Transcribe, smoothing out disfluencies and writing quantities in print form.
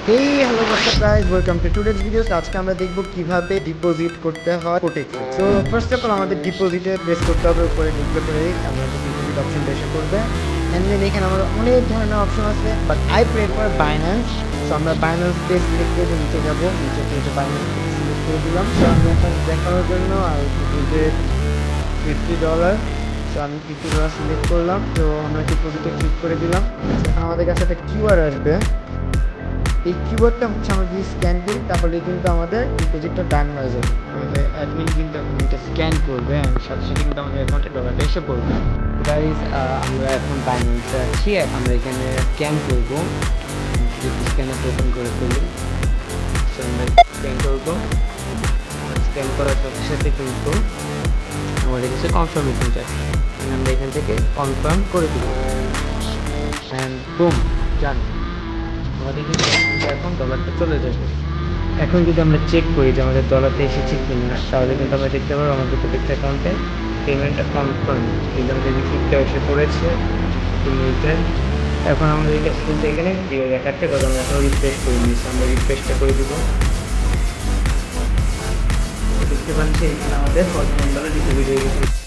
Hey hello WhatsApp guys, welcome to today's videos. আজকে আমরা দেখব কিভাবে ডিপোজিট করতে হয় কোটেক্সে। সো ফার্স্ট অফ অল আমাদের ডিপোজিটে প্রেস করতে হবে, উপরে ঢুকলে পরেই আমাদের ডিপোজিট অপশনটা এসে পড়বে। অ্যান্ড দেন এখানে আমাদের অনেক ধরনের অপশন আছে, but I prefer Binance. So আমরা বাইন্যান্স পে সিলেক্ট করে নিচে যাবো, নিচে থেকে বাইন্যান্স সিলেক্ট করে দিলাম। সো আমি এখন দেখানোর জন্য আর ডিপোজিট $50। তো আমি $50 সিলেক্ট করলাম। তো আমরা ডিপোজিটে ক্লিক করে দিলাম। এখন আমাদের কাছে একটা কিউআর আসবে। এই কিবোর্ডটা হচ্ছে আমরা যদি স্ক্যান করি তাহলে কিন্তু আমাদের ডিপোজিটটা ডান হয়ে যাবে। আমাদের অ্যাডমিন কিন্তু এটা স্ক্যান করবে অ্যান্ড সাথে সাথে কিন্তু আমাদের অ্যাকাউন্টে ডলারটা এসে পড়বে। গাইস, আমরা এখন বাইন্যান্সে আছি। আমরা এখানে স্ক্যান করব। স্ক্যানার ওপেন করে ফেলি। আমরা স্ক্যান করবো। স্ক্যান করার সাথে সাথে কিন্তু আমাদের কাছে কনফার্মেশন চাই। আমরা এখান থেকে কনফার্ম করে দিব অ্যান্ড বুম, জান আমাদের কিন্তু এখন ডলারটা চলে যাবে। এখন যদি আমরা চেক করি যে আমাদের ডলারটা এসেছে কিনা, তাহলে কিন্তু আমরা দেখতে পাবো আমাদের প্রত্যেকটা অ্যাকাউন্টে পেমেন্টটা কনফার্ম, কিন্তু আমাদের রিসিপ্টটা এসে পড়েছে পেমেন্টে। এখন আমাদের কিন্তু এখানে দেখাচ্ছে কত আমরা এখন রিফ্রেশ করে নিয়েছি। আমরা রিফ্রেশটা করে দিব। দেখতে পাচ্ছি এখানে আমাদের $49 ডিপোজিট হয়ে গেছে।